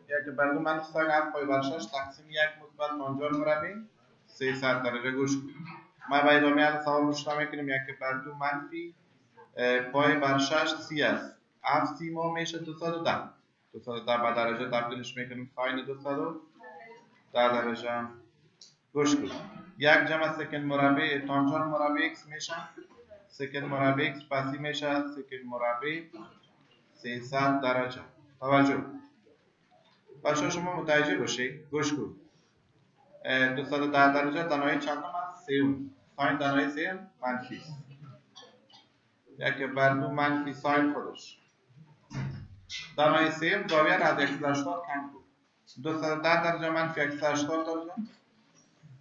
یک بر دو منفی ساین 7 پای بر 6 تقسیم 1 مثبت 50 مربع 300 درجه. گوش کنید. ما با ادامه سوال روشن میکنیم. یک بر دو منفی پای بر 6 30 است. 7 30 ما میشه 210. 210 به درجه تبدیلش میکنیم ساین 210 درجه. گوش کنید. یک جمع سکند مربع تانجان مربع x میشه سکند مربع x پسی میشه سکند مربع 300 درجه. توجه بچه شما متوجه باشید. گوش کن. 210 درجه دانای چندم است؟ 3. ساین دانای 3 منفی است. یک بر دو منفی ساین خودش دانای 3 زاویه را از 180 کم کن. 210 درجه منفی 180 درجه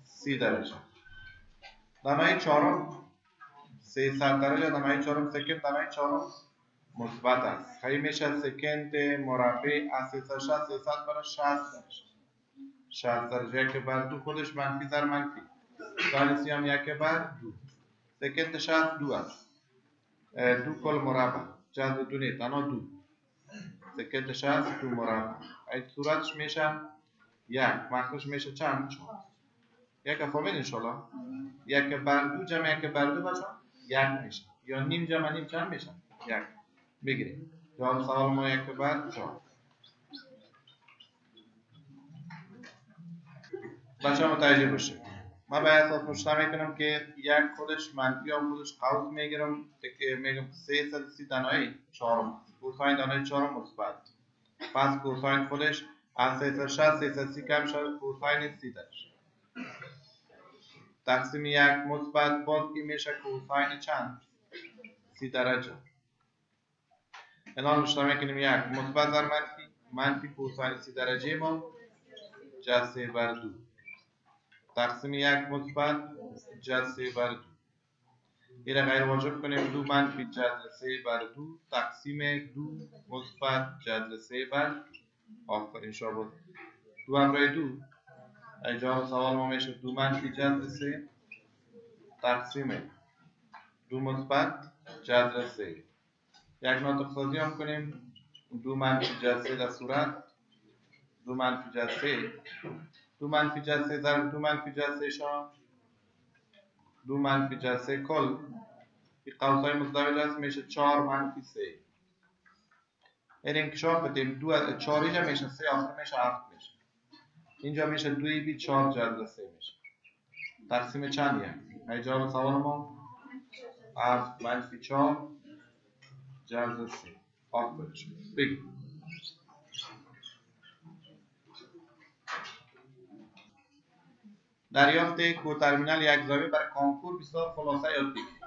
30 درجه. دانای 4 300 درجه دانای 4 سکند دانای 4 مثبت است. خیلی میشه سکند مربع از 360 300 برای 60 درجه. 60 درجه یک بر دو خودش منفی در منفی. ساین 30 هم یک بر دو. سکند 60 2 است. دو کل مربع جذر دو نیست تنها دو. سکند 60 دو مربع. این صورتش میشه یک. مخرج میشه چند؟ یک فهمید انشالله. یک بر دو جمع یک بر دو بچه یک میشه. یا نیم جمع نیم چند میشه؟ یک. بگیریم. جواب سوال ما یک بر 4. بچه ها متوجه باشه. ما به اساس مشترک میکنم که یک خودش منفی و خودش قوس میگیرم که میگم 330 دانای 4 کوساین دانای 4 مثبت. پس کوساین خودش از 360 330 کم شد کوساین 30 درجه. تقسیم یک مثبت باز این میشه کوساین چند؟ 30 درجه. الان مشترک میکنیم یک مثبت در منفی کوساین 30 درجه ما جذر 3 بر 2 تقسیم یک مثبت جذر 3 بر 2. این را غیر واجب کنیم. دو منفی جذر 3 بر 2 تقسیم 2 مثبت جذر 3 بر آفرین شما دو همراه 2. جواب سوال ما میشه 2 منفی جذر 3 تقسیم 2 مثبت جذر 3. یک ناطق سازی هم کنیم. 2 منفی جذر 3 در صورت 2 منفی جذر 3 2 منفی جذر 3 ضرب 2 منفی جذر 3 شان 2 منفی جذر 3 کل این قوسای متزوج است میشه 4 منفی 3. این انکشاف بدیم 2 4 اینجا میشه 3 آخر میشه 7 میشه. اینجا میشه 2 بی 4 جذر 3 میشه. تقسیم چند یک؟ جواب سوال ما 7 منفی 4 جذر 3. آخر شد. بگیم. دریافت کوترمینال یک زاویه برای کنکور بسیار خلاصه یاد بگیرید.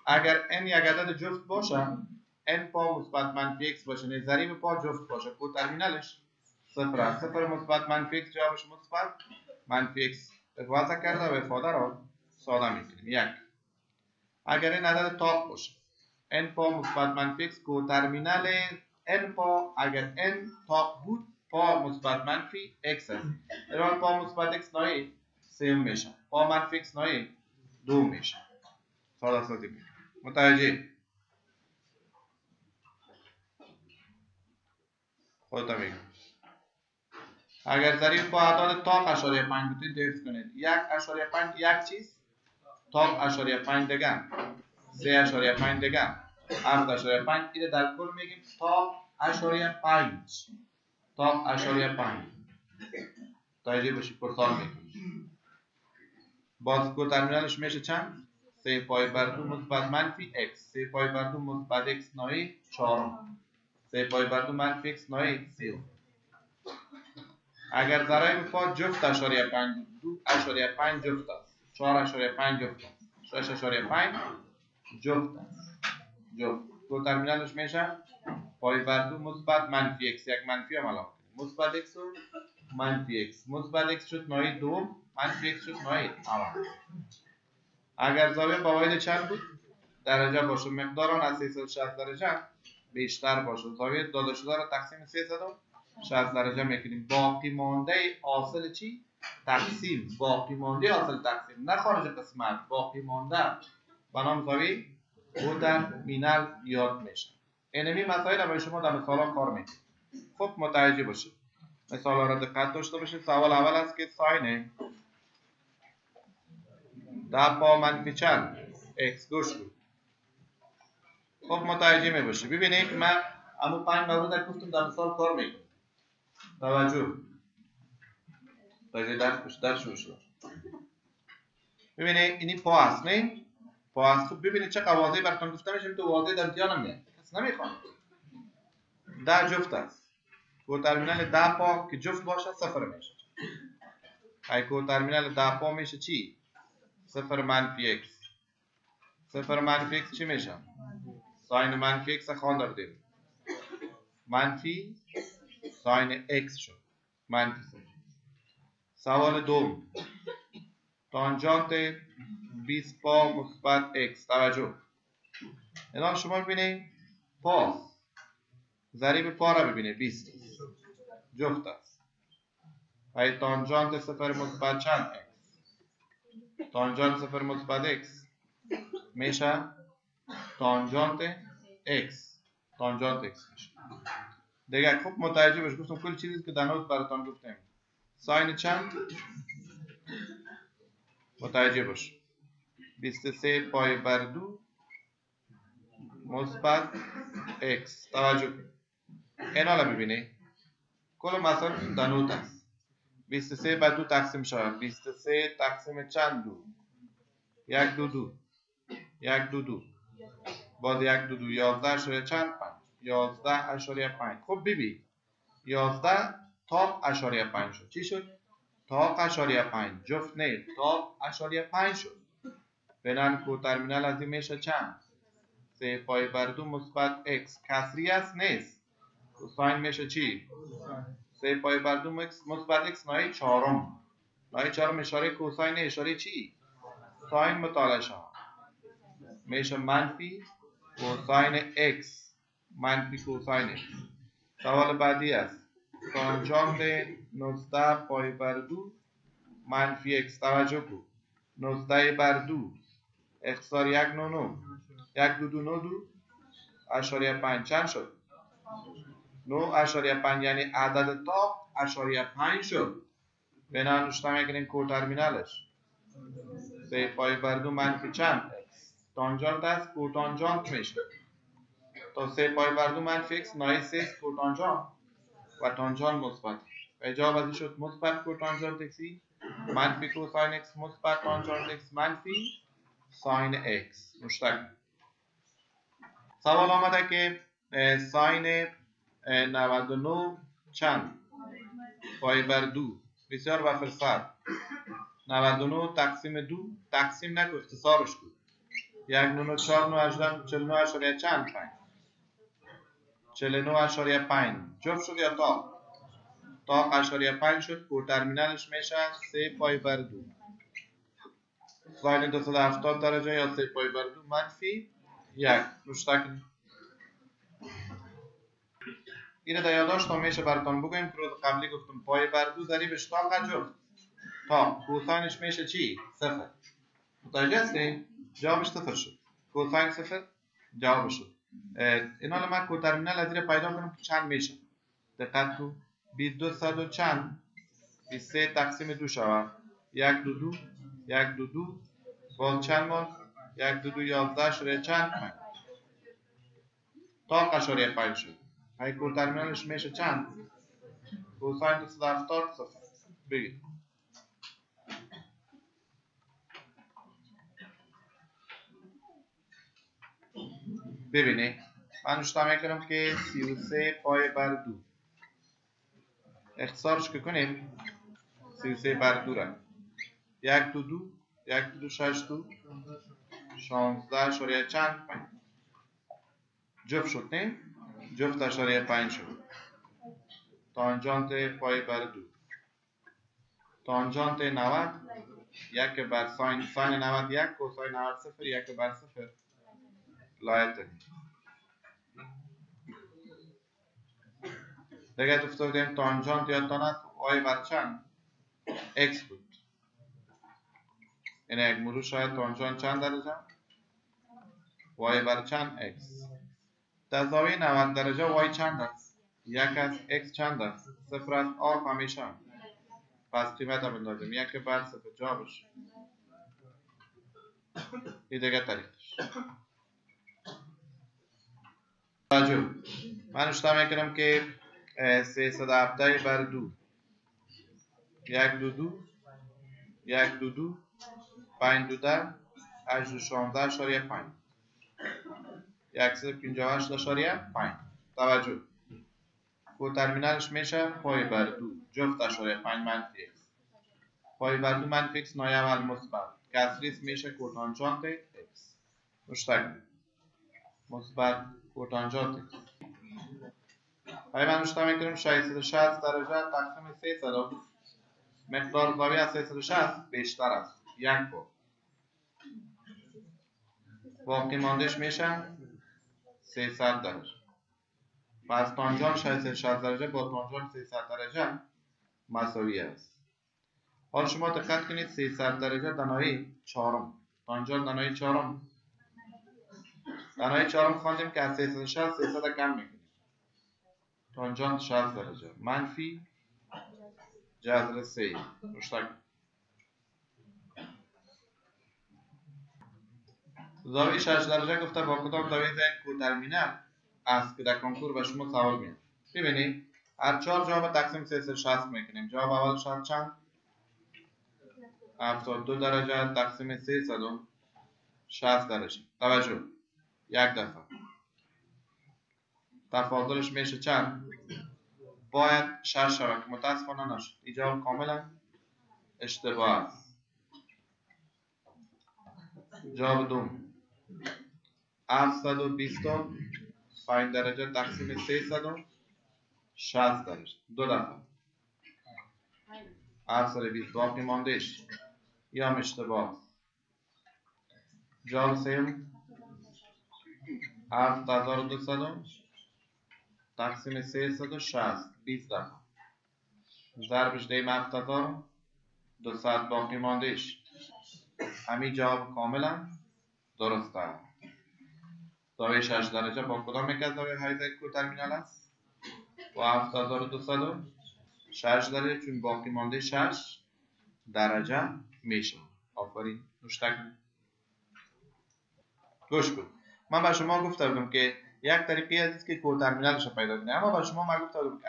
اگر n یک عدد جفت باشه n پا مثبت منفی x باشه نه ضریب پا جفت باشه کوترمینالش صفر است. صفر مثبت منفی x جوابش مثبت منفی x وضع کرده و افاده را ساده میکنیم. یک اگر این عدد تاق باشه n پا مثبت منفی x کوترمینال n پا اگر n تاق بود پا مثبت منفی x است. در پا مثبت x نایی 3 میشه پا منفی x نایی 2 میشه. ساده سازی میکنیم. متوجه خودتا میگم. اگر ضریب پا اعداد تاق اشاریه 5 بودید حفظ کنید. 1.5 یک چیز تاق اشاریه 5 دیگر 3.5 دیگر 7.5 اینه در کل میگیم تاق اشاریه 5 تاق اشاریه 5. توجه باشید پرسان میکنید. باز کوترمینالش میشه چند؟ 3 پای بر 2 مثبت منفی x 3 پای بر 2 مثبت x نایی 4 3 پای بر 2 منفی x نایی 3. اگر ضریب پا جفت اشاریه 5 2 اشاریه 5 جفت است 4 اشاریه 5 جفت است 6 اشاریه 5 جفت است جفت کوترمینالش میشه پای بر 2 مثبت منفی x یک منفی هم علاوه مثبت x و منفی x مثبت x شد نایی 2 منفی x شد نایی اول. اگر زاویه با واحد چند بود درجه باشه مقدار آن از 360 درجه بیشتر باشه زاویه داده شده را تقسیم 360 درجه میکنیم. باقی مانده حاصل چی؟ تقسیم. باقی مانده حاصل تقسیم نه خارج قسمت. باقی مانده به نام زاویه کوترمینال یاد میشه. اینمی مسائل رو شما در مثالا کار میکنید. خب متوجه باشید مثال را دقت داشته باشید. سوال اول است که ساین 10 پا منفی چند x گوش بود. خب متوجه می باشید. ببینید که من اما 5 مورد گفتم در مثال کار میکنم. توجه درس شروع شد. ببینید اینی پا است نه؟ پا است. خب ببینید چه واضحی براتون گفتم میشه تو واضح در امتحان میاد. کس نمیخواد. 10 جفت است. کو ترمینال 10 پا که جفت باشه 0 میشه. ای کو ترمینال 10 پا میشه چی؟ 0 منفی x. 0 منفی x چی میشه؟ ساین منفی x خوان داریم. منفی ساین x شد. منفی. سوال دوم. تانجانت 20 پا مثبت x. توجه. الان شما ببینید پا ضریب پا را ببینید 20 جفت است. ای تانجانت 0 مثبت چند x؟ تانجانت 0 مثبت x میشه تانجانت x. تانجانت x میشه. دیگه خوب متوجه باش. گفتم کل چیزی که در نوت براتون گفتم. ساین چند؟ متوجه باش. 23 پای بر 2 مثبت x. توجه کن. این حالا ببینید کل مثلا در نوت است. 23 بر 2 تقسیم شود. 23 تقسیم چند 2؟ 1 2 2 1 2 2 باز 1 2 2 11 شده چند 5 11 اشاریه 5. خب ببین 11 تا اشاریه 5 شد. چی شد؟ تا اشاریه 5 جفت نه تا اشاریه 5 شد. بنان کو ترمینال از این میشه چند؟ 3 پای بر 2 مثبت x. کسری است نیست. کوساین میشه چی؟ 3 پای بر 2 مثبت x نای چهارم. نای چهارم اشاره کوساین اشاره چی؟ ساین مطالعه شود. میشه منفی کوساین x. منفی کوساین x. سوال بعدی است. تانجانت 19 پای بر 2 منفی x. توجه کن. 19 بر 2 اختصار 1 9 9 1 2 2 9 2 اشاریه 5 چند شد؟ 9 اشاریه 5 یعنی عدد تا اشاریه 5 شد. بنا نوشته میکنیم کو ترمینالش 3 پای بر 2 منفی چند x. تانجانت است کو تانجانت میشه. تا 3 پای بر 2 منفی x نای 3 کو تانجانت و تانجانت مثبت. و جواب از شد مثبت کو تانجانت x منفی کوساین x مثبت تانجانت x منفی ساین x. مشترک. سوال آمده که ساین 99 چند پای بر 2 بسیار و فرصت 99 تقسیم 2 تقسیم نکن اختصارش کن 1 9 4 9 18 49 اشاریه چند 5 49 اشاریه 5 جفت شد یا تا اشاریه 5 شد. کو ترمینالش میشه 3 پای بر 2 ساین 270 درجه یا 3 پای بر 2 منفی 1. مشترک. اینه در یادداشت میشه براتون بگویم که روز قبلی گفتم پای بر 2 ضریبش تا جفت تا کوساینش میشه چی؟ 0. متوجه هستی؟ جوابش 0 شد. کوساین 0 جواب شد. این حالا من کو ترمینال از این پیدا کنم که چند میشه. دقت کن 22 صد و چند 23 تقسیم 2 شود 1 2 2 1 2 2 باز چند باز 1 2 2 11 شده چند 5 تا اشاریه 5 شد. های کو ترمینالش میشه چند؟ کوساین 270 0. بگید ببینید من نوشته میکنم که 33 پای بر 2 اختصارش که کنیم 33 بر 2 را 1 2 2 1 2 2 6 2 16 شاریه چند 5 جفت شد نه؟ جفت اشاریه 5 شد. تانجانت پای بر 2 تانجانت 90 1 بر ساین 90 1 کوساین 90 0 1 بر 0 لایت دیگه افتادیم تانجانت یادتان است پای بر چند x بود. این یک مرور شاید تانجانت چند درجه y بر چند x. در زاویه 90 درجه y چند است یک از x چند است؟ صفر است آف همیشه. پس قیمت هم بندازیم یک بر صفر جوابش این دیگه طریقش. توجه من اشتباه میکنم که 317 بر 2 1 2 2 1 2 2 5 2 10 8 2 16 اشاریه 5 158 اشاریه 5. توجه کوترمینالش میشه پای بر 2 جفت اشاریه 5 منفی x. پای بر 2 منفی x نایه اول مثبت کسریست میشه کوتانجانت x مشتق مثبت کوتانجانت x. های من اشتباه میکنیم 660 درجه تقسیم 300 مقدار زاویه از 360 بیشتر است یک بار باقی ماندهش میشه 300 درجه. پس تانجان 660 درجه با تانجان 300 درجه مساوی است. حال شما دقت کنید 300 درجه دنایی چهارم تانجان دنایی چهارم خواندیم که از 360 300 کم میکنیم تانجان 60 درجه منفی جذر 3 مشتق زاویه 6 درجه گفته با کدام زاویه زید کوترمینال است که در کنکور به شما سوال میاد. ببینید هر 4 جواب تقسیم 360 میکنیم. جواب اول شد چند؟ 72 درجه تقسیم 360 درجه. توجه یک دفعه تفاضلش میشه چند؟ باید 6 شود که متاسفانه نشد. این جواب کاملا اشتباه است. جواب دوم 725 درجه تقسیم 360 درجه دو دفعه 720 باقی ماندهش یا هم اشتباه است. جواب سوم 7200 تقسیم 360 20 دفعه ضربش دهیم 7200 باقی ماندهش همین جواب کاملا درست است. زاویه 6 درجه با کدام یک از زاویه های زید کوترمینال است؟ با 7200 6 درجه چون باقی مانده 6 درجه میشه. آفرین نوشتک گوش کن. من به شما گفته بودم که یک طریقی است که کوترمینالش پیدا کنید. اما به شما من گفته بودم که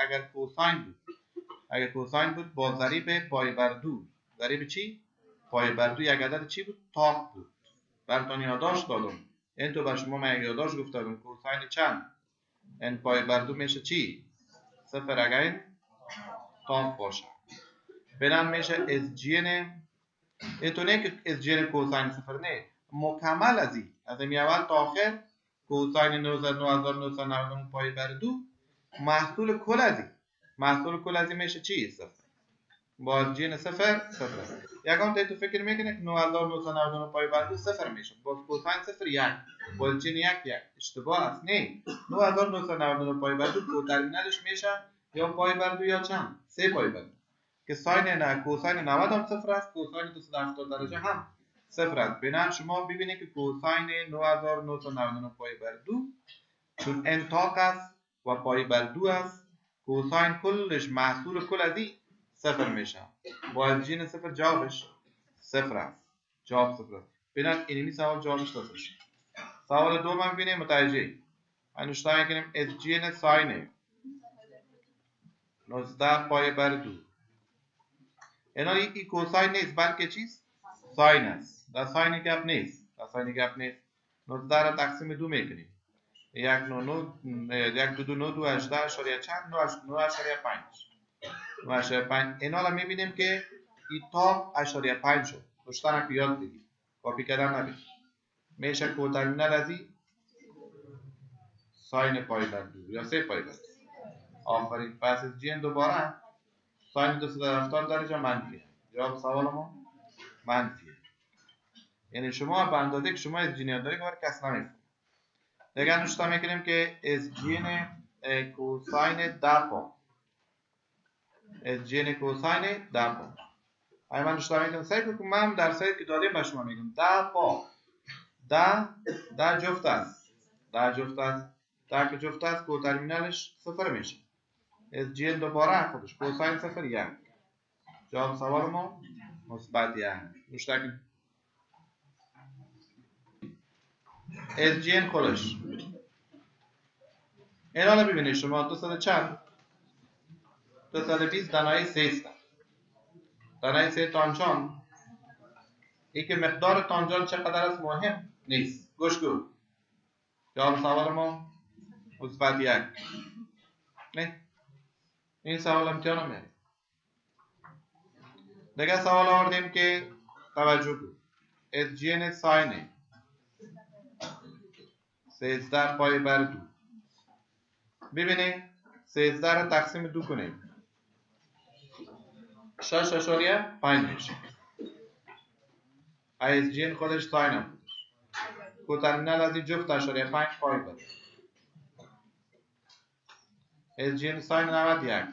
اگر کوساین بود با ضریب پای بر 2 ضریب چی؟ پای بر 2 یک عدد چی بود؟ تاق بود. براتون یادداشت دادم. این تو به شما من یادداشت گفته بودم کوساین چند؟ این پای بر 2 میشه چی؟ صفر اگر این تاق باشه. بنام میشه از جین این تو نه که از جین کوساین صفر نه مکمل از این اول تا آخر کوساین 9999 پای بر 2 محصول کل از این میشه چی؟ صفر با جین صفر یکم تا تو فکر میکنه که 9999 پای بر 2 صفر میشه با کوساین صفر یک با جین یک اشتباه است. نه 9999 پای بر 2 کوترمینالش میشه یا پای بر 2 یا چند؟ 3 پای بر 2 که ساین کوساین 90 هم صفر است کوساین 270 درجه هم صفر است. بنابراین شما ببینید که کوساین 9999 پای بر 2 چون انطاق است و پای بر 2 است کوساین کلش محصول کل از این صفر میشه با از جین صفر جوابش صفر است. جواب صفر است. بنابراین اینمی سوال جوابش صفر شد. سوال دوم هم ببینید متوجه انشتای کنیم از جین ساین 19 پای بر 2 اینا این کوساین نیست بلکه چیست؟ ساین است. در ساین گپ نیست. 19 را تقسیم 2 میکنیم 12292 اشاریه چند 9.5 اینا را میبینیم که این تاق اشاریه 5 شد. پشتنک یاد بگیر کپی کردن نبید میشه کوترمینال از این ساین پای بر 2 یا 3 پای بر 2. آفرین. پس از جین دوباره ساین 270 درجه منفی. جواب سوال ما منفی. یعنی شما به اندازه که شما از جین دارید کار کس نمیفهمه. دیگه نشتا میکنیم که از جین کوساین 10 پا از جین کوساین 10 پا های من نشتا میکنم سعی کنم من در سایت که داریم به شما میگم 10 پا 10 جفت است 10 که جفت است کوترمینالش صفر میشه اس جی دوباره خودش کوساین 0 1. جواب سوال ما مثبت 1. روش نکنید. اس جی خودش این حالا ببینید شما 200 چند 220 دانای 3 است. دانای 3 تانجان ای که مقدار تانجان چقدر است مهم نیست. گوش کن. جواب سوال ما مثبت 1. نه این سوال امتحان هم میاد. دیگه سوال آوردیم که توجه کن. اس جی ساین 13 پای بر 2. ببینید 13 را تقسیم 2 کنیم 6.5 میشه. اس جی خودش ساین هم خودش کوترمینال از این جفت 5 پای بر اس جی ساین 91.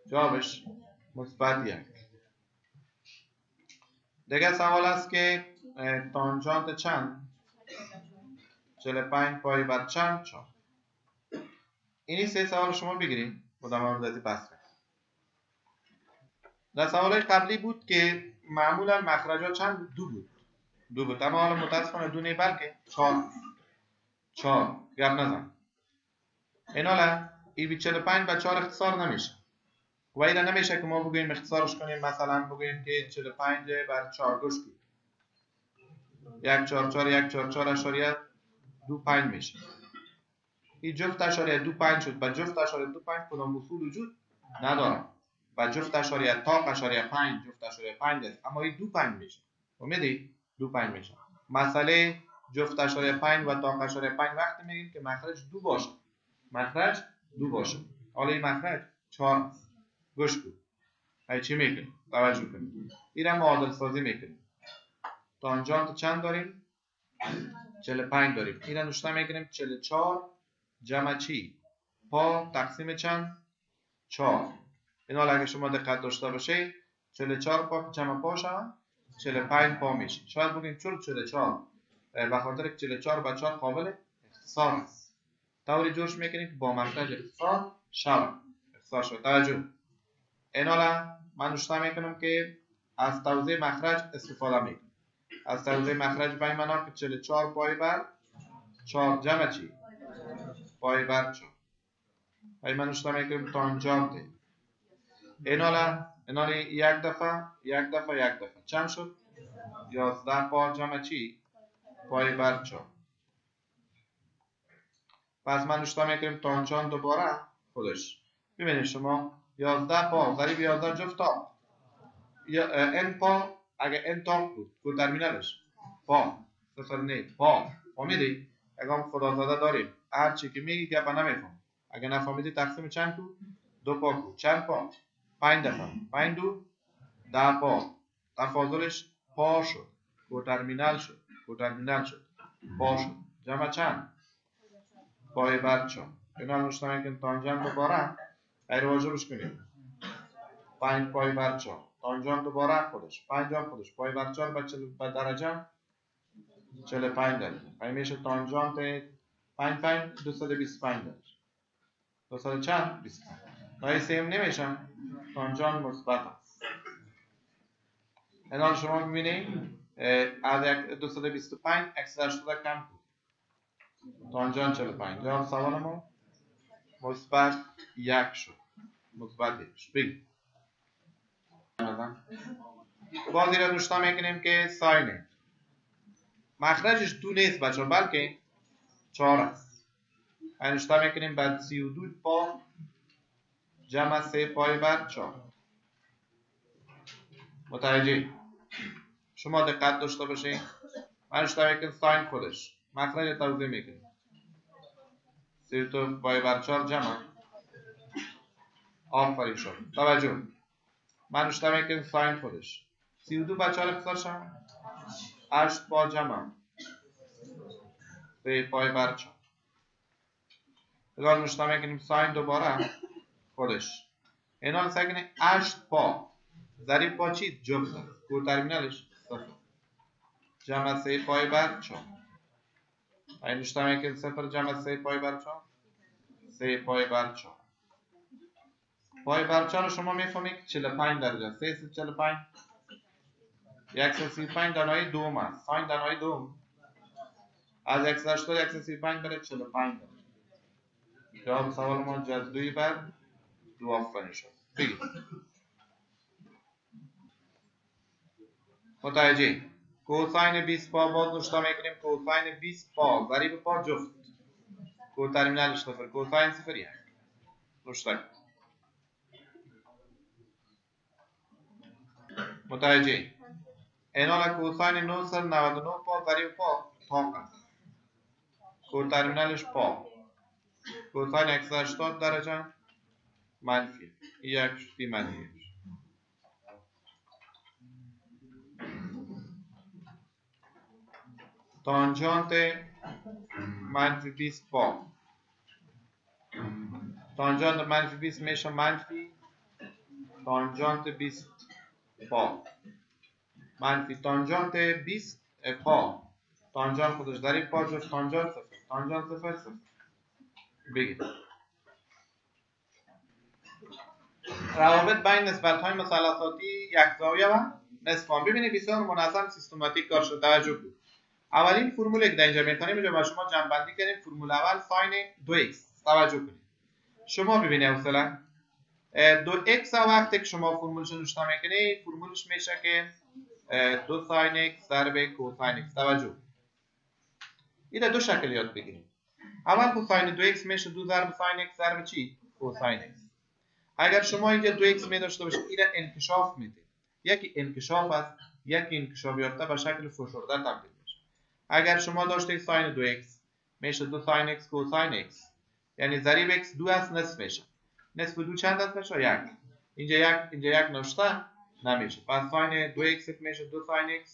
جوابش مثبت 1. دیگه سوال است که تانجانت چند 45 پای بر چند 4. اینی 3 سوال شما بگیرید بودم آمدازی بس. در سوال قبلی بود که معمولا مخرج ها چند 2 بود اما حالا متاسفانه 2 نه بلکه 4 گپ نزن. این حالا ای بی 45 به 4 اختصار نمیشه و اینا نمیشه که ما بگوییم اختصارش کنیم مثلا بگوییم که 45 بر 4 گوش کنیم 144 144.25 میشه. این جفت اشاریه 25 شد و جفت اشاریه 25 کدام اصول وجود نداره و جفت اشاریه تاق اشاریه 5 جفت اشاریه 5 است اما این 25 میشه. امیدی 25 میشه. مسئله جفت اشاریه 5 و تاق اشاریه 5 وقتی میگیم که مخرج 2 باشه. مخرج 2 باشه. حالا این مخرج 4 است. گوش کن. ای چی میکنیم؟ توجه کنیم. این را معادل سازی میکنیم. تانجانت چند داریم؟ 45 داریم. این را نشته میکنیم 44 جمع چی؟ پا تقسیم چند؟ 4. این حال اگه شما دقت داشته باشید 44 پا جمع پا شد 45 پا میشه. شاید بگیم چرا 44 به خاطر که 44 به 4 قابل اختصار است. طوری جوش میکنیم که با مخرج اختصار شد. توجه. این حال من نشته میکنم که از توضیح مخرج استفاده میکنم. از توضیح مخرج به این معنا که 44 پای بر 4 جمع چی؟ پای بر 4. این من نشته میکنم تانجانت. این حالا یک دفعه چند شد؟ 11 پا جمع چی؟ پای بر 4. پس من نشته میکنیم تانجانت دوباره خودش. ببینید شما 11 پا ضریب 11 جفت تا ان پا اگه ان تا بود کو ترمینالش پا 0 نه پا فهمیدی؟ اگه خدا زاده داریم هر چی که میگی که اپا نمیفهم. اگه نفهمیدی تقسیم چند کو؟ 2 پا کو. چند پا؟ 5 دفعه 5 2 10 پا. تفاضلش پا شد. کوترمینال شد. پا شد. جمع چند؟ پای بر 4. اینا نشته میکنیم تانجانت دوباره غیر واجبش کنیم 5 پای بر 4. تانجانت دوباره خودش 5 هم خودش پای بر 4 به درجه 45 درجه. این میشه تانجانت 5 225 درجه. 200 چند؟ 25. نای سیم نمیشن تانجانت مثبت است. اینا شما میبینید از 225 اکثر شده کم بود. تانجانت 45. جواب سوال ما مثبت 1 شد. مثبت 1 شد. بگید. بازی را نشته میکنیم که ساین مخرجش 2 نیست بچه بلکه 4 است. نشته میکنیم بعد 32 پا جمع 3 پای بر 4. متوجه شما دقت داشته باشید. من نشته میکنیم ساین خودش مخرج توضیح میکنیم 32 پای بر 4 جمع آفرین شد. توجه من نشته میکنیم ساین خودش 32 به 4 اختصار شد 8 پا جمع 3 پای بر 4. اگر نشته میکنیم ساین دوباره خودش اینا سعی کنید 8 پا ضریب با چی؟ جفت است. کو ترمینالش 0 جمع 3 پای بر 4. این نشته میکنیم 0 جمع 3 پای بر 4 3 پای بر 4. پای برچه رو شما میفهمید که 45 درجه است. 345 135 دانای دوم است. ساین دانای دوم از 180 135 بره 45 درجه. جواب سوال ما جذبی بر دو آفرین شد. بگید متوجه کوساین 20 پا باز نشتا میکنیم. کوساین 20 پا ضریب پا جفت کو ترمینالش صفر کوساین صفر یک نشتا. متوجه اینال کوساین 999 پا ضریب پا تاقه کو ترمینالش پا کوساین 180 درجه منفی یک شدی منفی. تانجانت منفی 20 پا تانجانت منفی 20 میشه منفی تانجانت 20 پا منفی تانجانت 20 پا تانجانت خودش در این پا جفت تانجانت صفر تانجانت صفر صفر. بگید روابط بین نسبت های مثلثاتی یک زاویه و نصفان. ببینید بسیار منظم سیستماتیک کار شده. توجه کنید. اولین فرموله که در اینجا میخونیم اینجا با شما جمع بندی کردیم. فرمول اول ساین 2x. توجه کنید شما ببینید مثلا 2x وقتی که شما فرمولش رو نشته میکنید فرمولش میشه که 2 ساین x ضرب کوساین x. توجه این دو شکل یاد بگیرید. اول کوساین 2x میشه 2 ضرب ساین x ضرب چی؟ کوساین x. اگر شما اینجا 2x می داشته باشید این انکشاف میده. یکی انکشاف است یکی انکشاف یافته به شکل فشرده تبدیل میشه. اگر شما داشته ساین 2x میشه 2 ساین x کوساین x یعنی ضریب x 2 است نصف میشه. نصف 2 چند است میشه؟ 1. اینجا یک نشته نمیشه. پس ساین 2x میشه 2 ساین x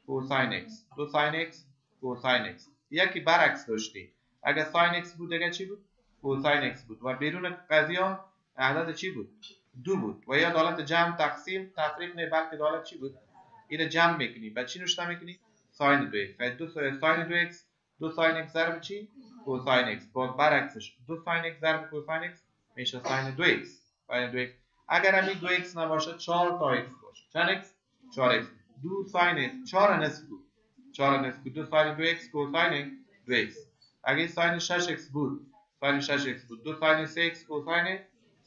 کوساین x 2 ساین x کوساین x. یکی برعکس داشتی. اگر ساین x بود دیگه چی بود؟ کوساین x بود و بیرون قضیه عدد چی بود؟ 2 بود و یا دالت جمع تقسیم تفریق نه بلکه دالت چی بود؟ اینو جمع میکنی. بعد چی نشته میکنی؟ ساین 2x. 2 ساین 2x 2 ساین x ضرب چی؟ کوساین x. باز برعکسش 2 ساین x ضرب کوساین x میشه ساین 2x. ساین 2x. اگر همین 2x نباشه 4 تا x باشه. چند x؟ 4x. 2 ساین 4 نصف بود. 4 نصف 2 ساین 2x کوساین 2x. اگه ساین 6x بود ساین 6x بود 2 ساین 3x کوساین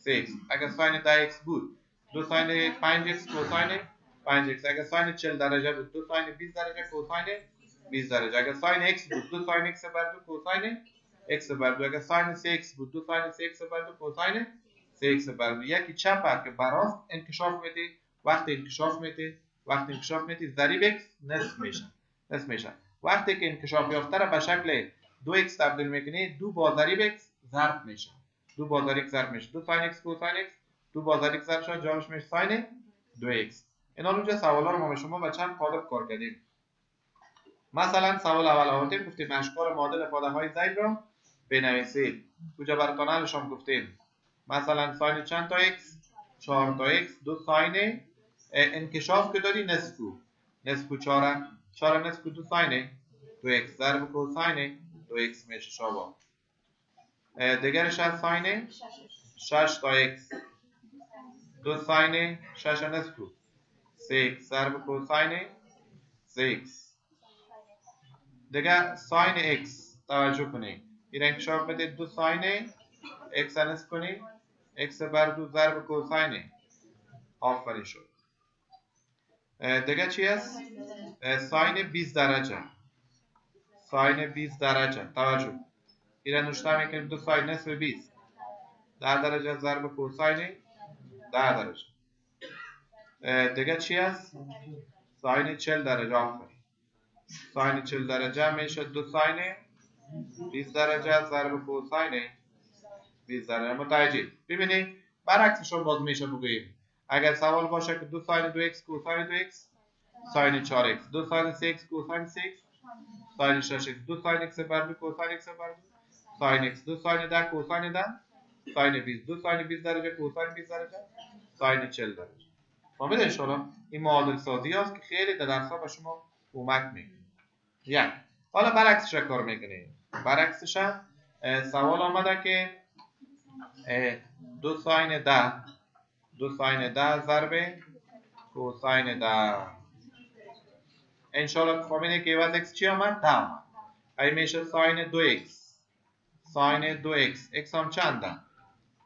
6. اگر ساین 10x بود 2 ساین 5x کوساین 5x. اگر ساین 40 درجه بود 2 ساین 20 درجه کوساین 20 درجه. اگر ساین x بود 2 ساین x بر 2 کوساین x بر 2. اگر ساین 3x بود 2 ساین 3x بر 2 کوساین 3x بر 2. یکی چپ که براست انکشاف میده. وقتی انکشاف میده ضریب x نصف میشه. وقتی که انکشاف یافته را به شکل 2x تبدیل میکنی 2 با ضریب x ضرب میشه. 2 با ضریب ضرب میشه 2 ساین x کوساین x 2 با ضریب ضرب شد جوابش میشه ساین 2x. اینا اونجا سوالا رو ما به شما به چند قالب کار کردیم. مثلا سوال اول آوردیم گفتیم اشکال معادل افاده های ضریب را بنویسید. کجا براتون حلش هم گفتیم مثلا ساین چند تا x 4 تا x 2 ساین انکشاف که داری نصف 4 نصف 2 ساین 2x ضرب کوساین 2x میشه شما. دیگرش از ساین 6 تا x 2 ساین 6 نصف 3x ضرب کوساین 3x. دیگه ساین x توجه کنید این انکشاف بده 2 ساین x نصف کنید x بر 2 ضرب کوساین. آفرین شد. دیگه چی است؟ ساین 20 درجه توجه این نشته میکنیم 2 ساین نصف 20 10 درجه ضرب کوساین 10 درجه. دیگه چی است؟ ساین 40 درجه. آفرین. ساین 40 درجه میشه 2 ساین 20 درجه ضرب کوساین 20 درجه. متوجه ببینید برعکسش رو باز میشه بگوییم. اگر سوال باشه که 2 ساین 2x کوساین 2x ساین 4x 2 ساین 3x کوساین 6 ساین 6x 2 ساین x بر 2 کوساین x بر 2 ساین x 2 ساین 10 کوساین 10 ساین 20 2 ساین 20 درجه کوساین 20 درجه ساین 40 درجه. فهمیدین شما؟ این معادل سازی است که خیلی در درس‌ها به شما کمک میکنه. حالا برعکسش کار میکنه. برعکسش سوال آمده که 2 ساین 10 2 ساین 10 ضرب کوساین 10. انشالله فهمیدید که عوض x چی آمد؟ 10 آمد. این میشه ساین 2x. ساین 2x. x هم چنده؟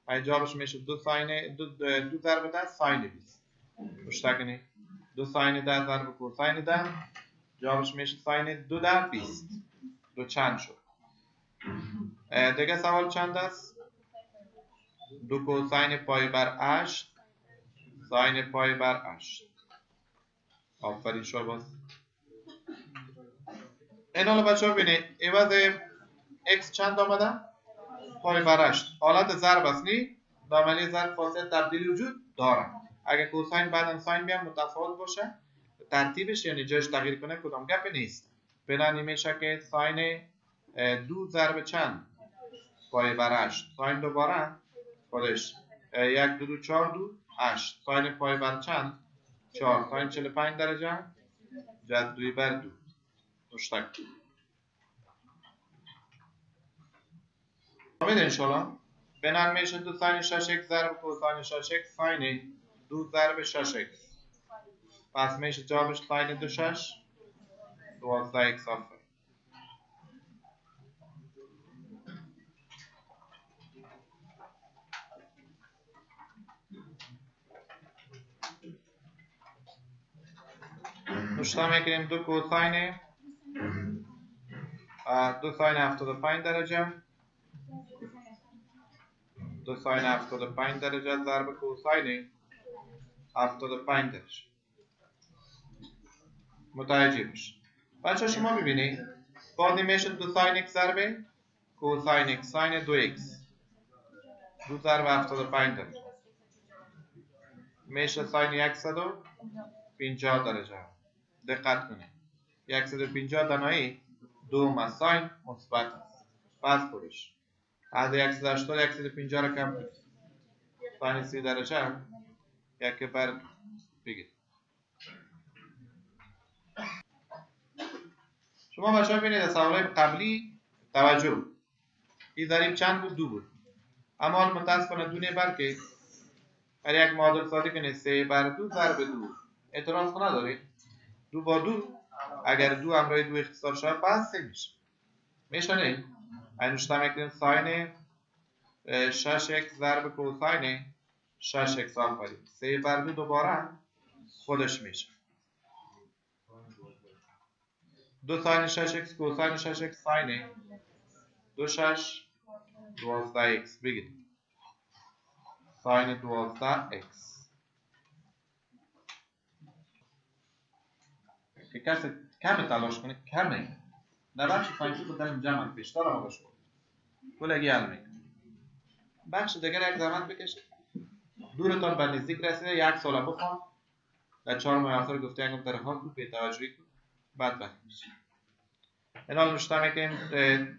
این جوابش میشه 2 ساین 2 ضرب 10 ساین 20. روش کنید 2 ساین 10 ضرب کوساین 10 جوابش میشه ساین 2 در 20. دو چند شد. دیگه سوال چند است؟ 2 کوساین پای بر 8 ساین پای بر 8. آفرین شد باز. این حالا بچه ها بینید عوض x چند آمده؟ پای بر 8. حالت ضرب است نی؟ دامنی ضرب فاصله تبدیلی وجود داره. اگر کوساین بعدن ساین بیان متفاوت باشه ترتیبش یعنی جاش تغییر کنه کدام گپ نیست. بنابراین میشه که ساین 2 ضرب چند پای بر 8 ساین دوباره خودش 1 2 2 4 2 8 ساین پای بر چند 4 ساین 45 درجه جد 2 بر 2 مشتق امید انشالله بنابراین میشه 2 ساین 6 x ضرب کوساین 6 x ساین 2 ضرب 6 x. پس میشه جوابش ساین 2 6 12 x آفر. نشتا میکنیم 2 کوساین 2 ساین 75 درجه 2 ساین 75 درجه ضرب کوساین 75 درجه. متوجه بش. بچه شما ببینید بعد میشه 2 ساین x ضرب کوساین x ساین 2x 2 ضرب 75 درجه میشه ساین 150 درجه. دقت کنید 150 دانایی دوم ساین مثبت است. پس پرش از 180 150 را کم کنید ساین 30 درجه یک بر بگید. شما بچه‌ها ببینید سوالای قبلی توجه این ضریب چند بود؟ 2 بود. اما حال متاسفانه 2 نبر که برای یک معادل سازی کنید 3 بر 2 ضرب 2 اعتراض ندارید 2 با 2 اگر 2 همراه 2 اختصار شود پس 3 میشه. میشه نه؟ اینوشتا میکنیم ساین 6x ضرب کوساین 6x آفرین 3 بر 2 دوباره خودش میشه 2 ساین 6x کوساین 6x ساین 2 6 12x بگید ساین 12x. که کسی کم تلاش کنه کمه در بخش فایده بودن جمع بیشتر آقا شد کلگی حل میکنه. بخش دیگر یک زحمت بکشید دورتان به نزدیک رسیده 1 ساله بخوان در 4 ماه آخر گفته انگم در حال بود به توجهی کن بعد بخش میشه. اینال نشته میکنیم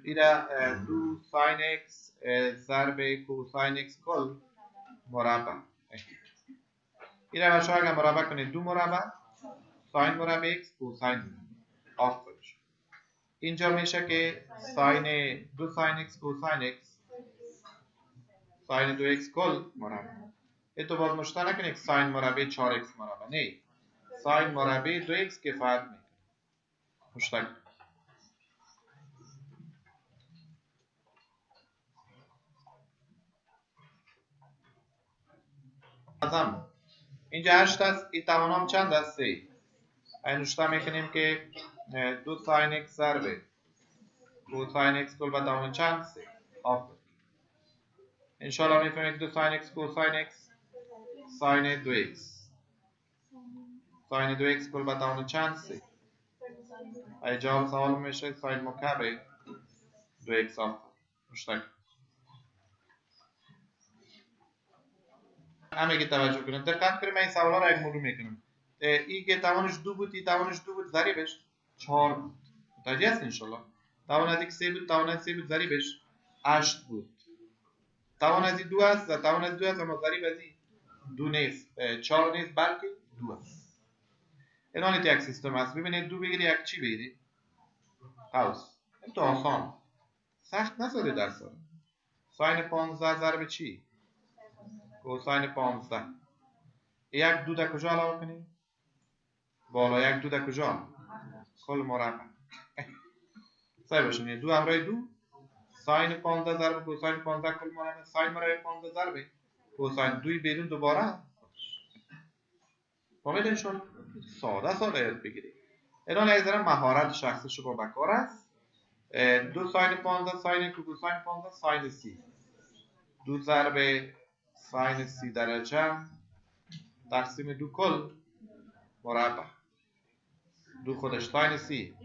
ایره 2 ساین x ضرب کوساین x کل مربع. ایره بچه ها اگر مربع کنید 2 مربع ساین مربع x کوساین آفرش اینجا میشه که ساین 2 ساین x کوساین x ساین 2x کل مربع. تو باز مشترک کنید ساین مربع 4x مربع نه ساین مربع 2x کفایت میکنه مشترک. اینجا 8 است این توانام چند است 3. این نشته میکنیم که 2 ساین x ضرب کوساین x کل به توان چند 3 آفر. انشالله میفهمید 2 ساین x کوساین x ساین 2x ساین 2x کل به توان چند 3. ای جواب سوال میشه ساین مکعب 2x آفر مشترک. همه که توجه کنید دقت کنید من این سوالا را یک مرور میکنم. این که توانش 2 بود این توانش 2 بود ضریبش 4 بود. متوجه است انشالله. توان از 3 بود توان از 3 بود ضریبش 8 بود. توان از 2 است توان از 2 است اما ضریب از 2 نیست 4 نیست بلکه 2 است. اینان یک سیستم است. ببینید 2 بگیری یک چی بگیری قوس. این تو آسان سخت نساده در سال. ساین 15 ضرب چی؟ کوساین 15 یک دو در کجا علاوه کنیم؟ بالا یک دو در کجا؟ کل مربع. سعی باشیم دو همراه دو ساین 15 ضرب کوساین 15 کل مربع ساین مربع 15 ضرب کوساین دوی بدون دوباره فهمیدین شد؟ ساده یاد بگیرید. الان از مهارت شخصی شما بکار است. دو ساین 15 ساین کوساین 15 ساین سی دو ضرب ساین سی درجه تقسیم دو کل مربع دو خودش ساین سی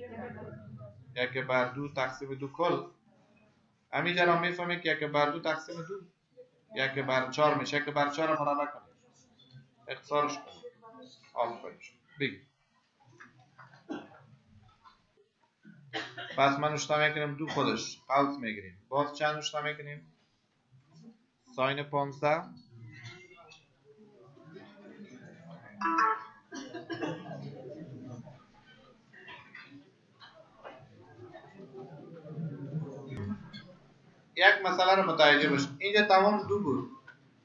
یک بر دو تقسیم دو کل همینجا را میفهمید که یک بر دو تقسیم دو یک بر چهار میشه. یک بر چهار مربع کنید اختصارش کنید آفرینش بگید. پس من نشته میکنیم دو خودش قوس میگیریم باز چند نشته میکنیم ساین 15 یک مسئله رو متوجه باشید. اینجا توان دو بود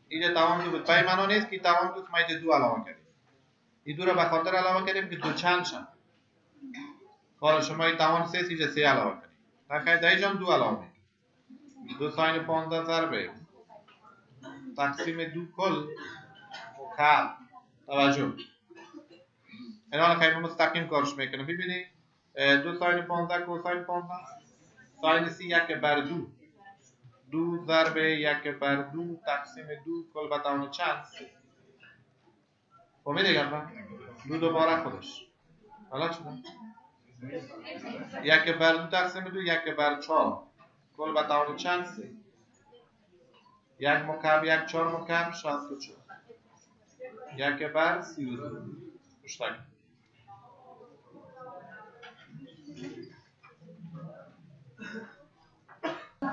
اینجا توان دو بود پای منو نیست که توان دو ما اینجا دو علاوه کردیم این دو رو به خاطر علاوه کردیم که دو چند شد. حالا شما این توان سه اینجا سه علاوه کردیم در خیلی در اینجا دو علاوه میکنیم دو ساین 15 ضرب تقسیم دو کل مکعب توجه الان خیلی مستقیم کارش میکنه. ببینید دو ساین 15 کوساین 15 ساین سی یک بر دو دو ضرب یک بر دو تقسیم دو کل به توان چند فهمیده گرفت دو دوباره خودش حالا شده یک بر دو تقسیم دو یک بر چهار کل به توان چند سه یک مکعب یک چهار مکعب 62 یک بر 32 مشترک